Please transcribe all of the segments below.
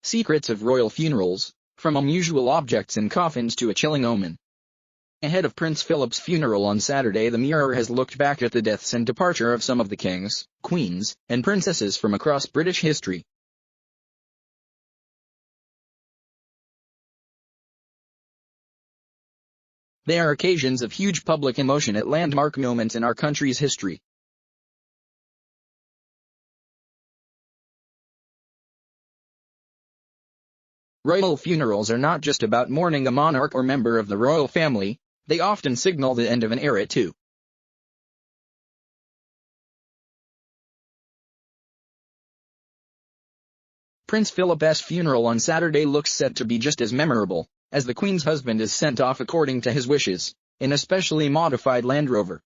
Secrets of royal funerals, from unusual objects in coffins to a chilling omen. Ahead of Prince Philip's funeral on Saturday, the Mirror has looked back at the deaths and departure of some of the kings, queens, and princesses from across British history. They are occasions of huge public emotion at landmark moments in our country's history. Royal funerals are not just about mourning a monarch or member of the royal family, they often signal the end of an era too. Prince Philip's funeral on Saturday looks set to be just as memorable, as the Queen's husband is sent off according to his wishes, in a specially modified Land Rover.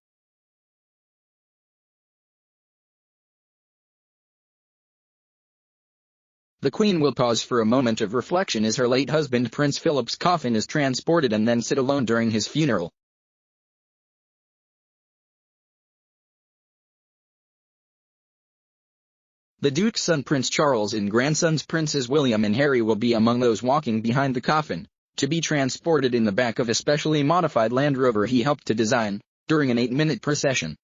The Queen will pause for a moment of reflection as her late husband Prince Philip's coffin is transported and then sit alone during his funeral. The Duke's son Prince Charles and grandsons Princes William and Harry will be among those walking behind the coffin, to be transported in the back of a specially modified Land Rover he helped to design, during an 8-minute procession.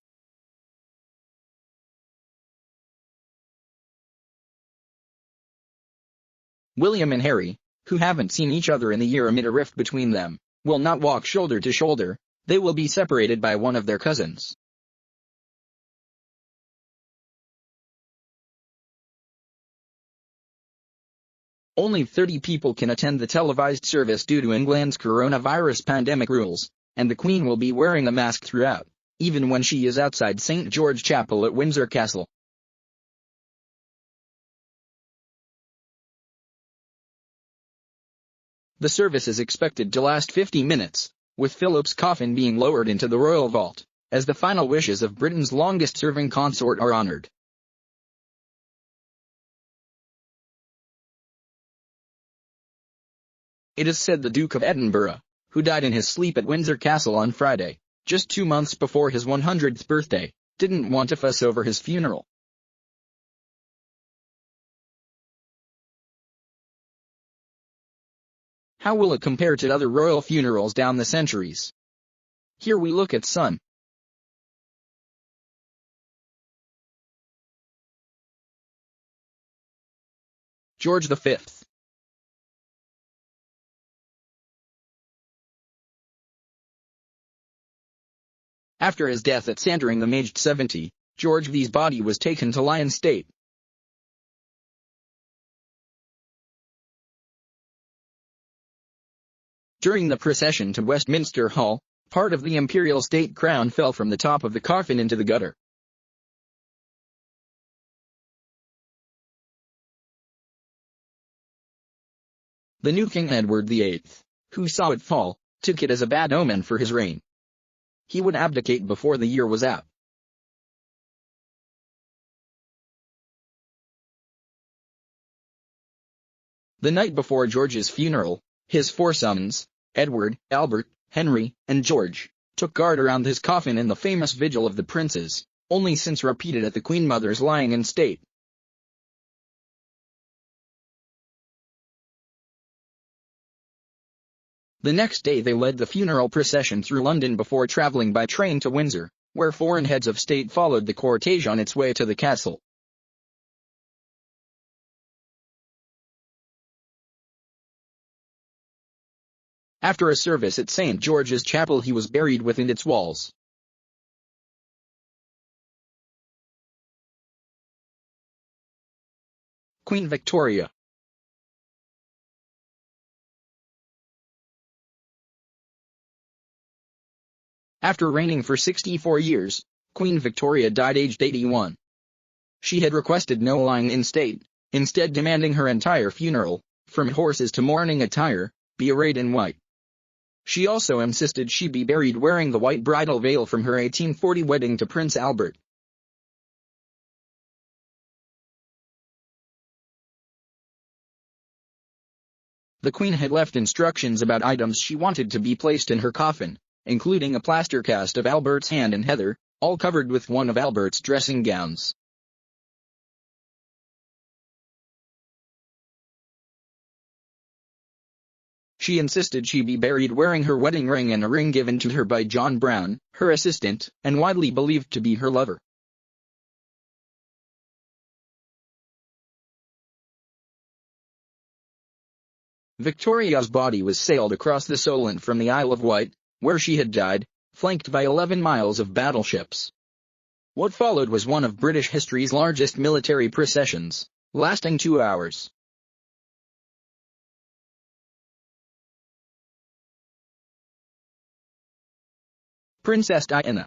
William and Harry, who haven't seen each other in a year amid a rift between them, will not walk shoulder to shoulder, they will be separated by one of their cousins. Only 30 people can attend the televised service due to England's coronavirus pandemic rules, and the Queen will be wearing a mask throughout, even when she is outside St. George Chapel at Windsor Castle. The service is expected to last 50 minutes, with Philip's coffin being lowered into the royal vault, as the final wishes of Britain's longest-serving consort are honored. It is said the Duke of Edinburgh, who died in his sleep at Windsor Castle on Friday, just 2 months before his 100th birthday, didn't want to fuss over his funeral. How will it compare to other royal funerals down the centuries? Here we look at son. George V. After his death at Sandringham aged 70, George V's body was taken to Lion State. During the procession to Westminster Hall, part of the imperial state crown fell from the top of the coffin into the gutter. The new King Edward VIII, who saw it fall, took it as a bad omen for his reign. He would abdicate before the year was out. The night before George's funeral, his 4 sons, Edward, Albert, Henry, and George, took guard around his coffin in the famous Vigil of the Princes, only since repeated at the Queen Mother's lying in state. The next day they led the funeral procession through London before travelling by train to Windsor, where foreign heads of state followed the cortege on its way to the castle. After a service at St. George's Chapel he was buried within its walls. Queen Victoria. After reigning for 64 years, Queen Victoria died aged 81. She had requested no lying in state, instead demanding her entire funeral, from horses to mourning attire, be arrayed in white. She also insisted she be buried wearing the white bridal veil from her 1840 wedding to Prince Albert. The Queen had left instructions about items she wanted to be placed in her coffin, including a plaster cast of Albert's hand and Heather, all covered with one of Albert's dressing gowns. She insisted she be buried wearing her wedding ring and a ring given to her by John Brown, her assistant, and widely believed to be her lover. Victoria's body was sailed across the Solent from the Isle of Wight, where she had died, flanked by 11 miles of battleships. What followed was one of British history's largest military processions, lasting 2 hours. Princess Diana.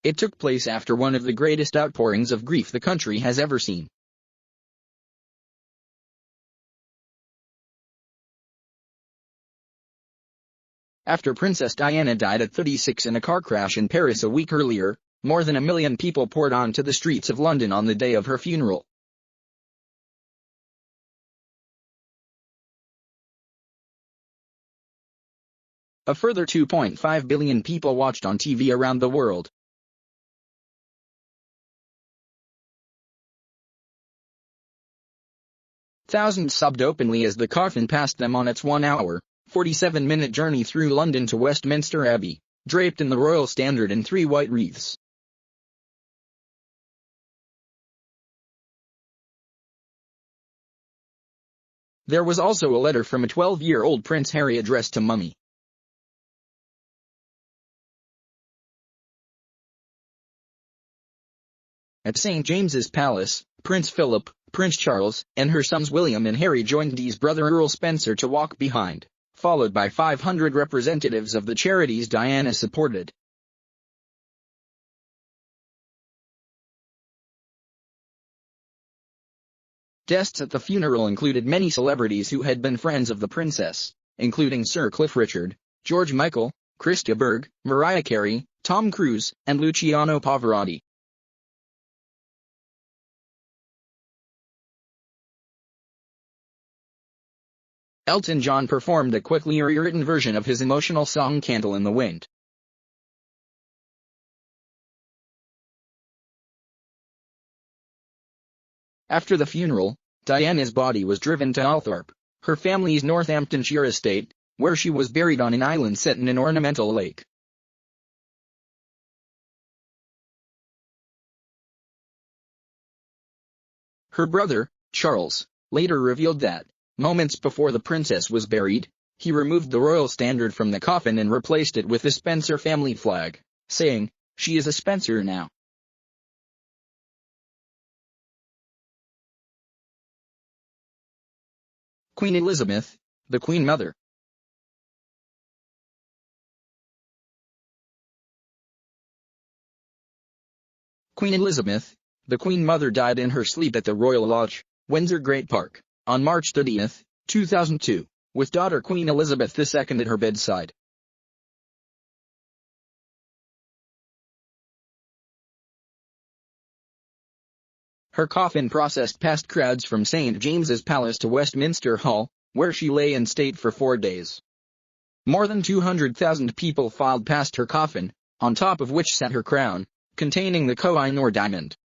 It took place after one of the greatest outpourings of grief the country has ever seen. After Princess Diana died at 36 in a car crash in Paris a week earlier, more than 1 million people poured onto the streets of London on the day of her funeral. A further 2.5 billion people watched on TV around the world. Thousands sobbed openly as the coffin passed them on its 1-hour, 47-minute journey through London to Westminster Abbey, draped in the royal standard and 3 white wreaths. There was also a letter from a 12-year-old Prince Harry addressed to Mummy. At St. James's Palace, Prince Philip, Prince Charles, and her sons William and Harry joined Dee's brother Earl Spencer to walk behind, followed by 500 representatives of the charities Diana supported. Guests at the funeral included many celebrities who had been friends of the princess, including Sir Cliff Richard, George Michael, Krista Berg, Mariah Carey, Tom Cruise, and Luciano Pavarotti. Elton John performed a quickly rewritten version of his emotional song Candle in the Wind. After the funeral, Diana's body was driven to Althorpe, her family's Northamptonshire estate, where she was buried on an island set in an ornamental lake. Her brother, Charles, later revealed that, moments before the princess was buried, he removed the royal standard from the coffin and replaced it with the Spencer family flag, saying, "She is a Spencer now." Queen Elizabeth, the Queen Mother. Queen Elizabeth, the Queen Mother died in her sleep at the Royal Lodge, Windsor Great Park, on March 30, 2002, with daughter Queen Elizabeth II at her bedside. Her coffin processed past crowds from St. James's Palace to Westminster Hall, where she lay in state for 4 days. More than 200,000 people filed past her coffin, on top of which sat her crown, containing the Koh-i-Noor diamond.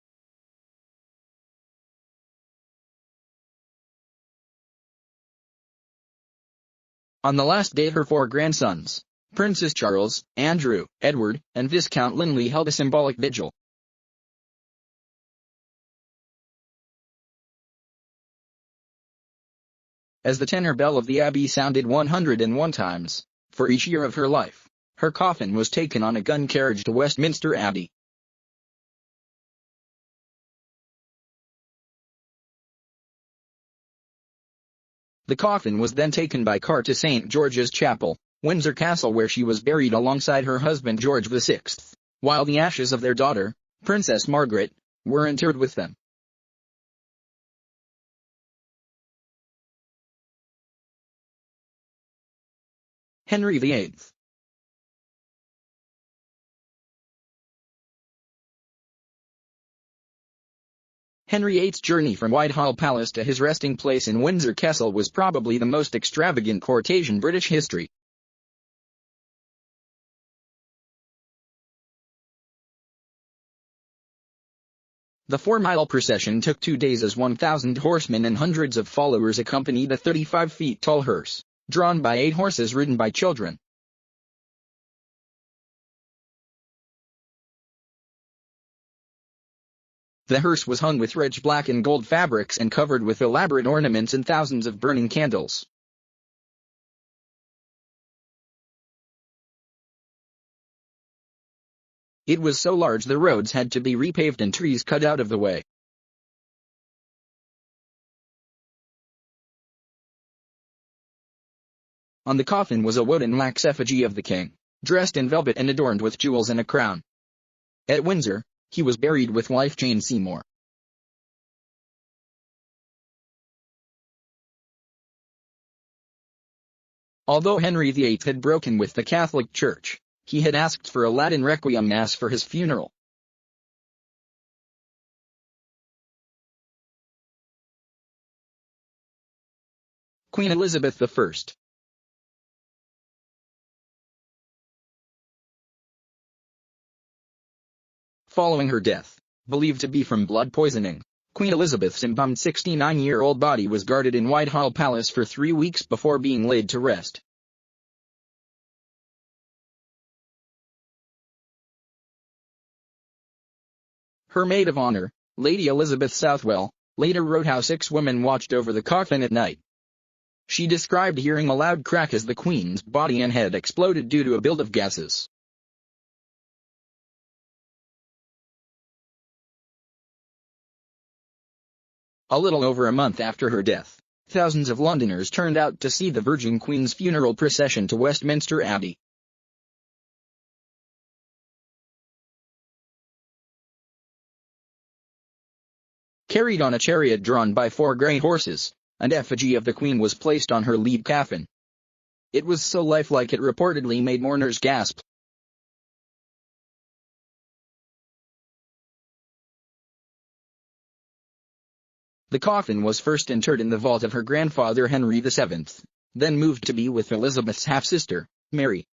On the last day her 4 grandsons, Princes Charles, Andrew, Edward, and Viscount Linley held a symbolic vigil. As the tenor bell of the Abbey sounded 101 times, for each year of her life, her coffin was taken on a gun carriage to Westminster Abbey. The coffin was then taken by car to St. George's Chapel, Windsor Castle, where she was buried alongside her husband George VI, while the ashes of their daughter, Princess Margaret, were interred with them. Henry VIII. Henry VIII's journey from Whitehall Palace to his resting place in Windsor Castle was probably the most extravagant cortege in British history. The 4-mile procession took 2 days as 1,000 horsemen and hundreds of followers accompanied a 35-feet-tall hearse, drawn by 8 horses ridden by children. The hearse was hung with rich black and gold fabrics and covered with elaborate ornaments and thousands of burning candles. It was so large the roads had to be repaved and trees cut out of the way. On the coffin was a wooden wax effigy of the king, dressed in velvet and adorned with jewels and a crown. At Windsor, he was buried with wife Jane Seymour. Although Henry VIII had broken with the Catholic Church, he had asked for a Latin Requiem Mass for his funeral. Queen Elizabeth I. Following her death, believed to be from blood poisoning, Queen Elizabeth's embalmed 69-year-old body was guarded in Whitehall Palace for 3 weeks before being laid to rest. Her maid of honor, Lady Elizabeth Southwell, later wrote how 6 women watched over the coffin at night. She described hearing a loud crack as the Queen's body and head exploded due to a build of gases. A little over a month after her death, thousands of Londoners turned out to see the Virgin Queen's funeral procession to Westminster Abbey. Carried on a chariot drawn by 4 grey horses, an effigy of the Queen was placed on her lead coffin. It was so lifelike it reportedly made mourners gasp. The coffin was first interred in the vault of her grandfather Henry VII, then moved to be with Elizabeth's half-sister, Mary.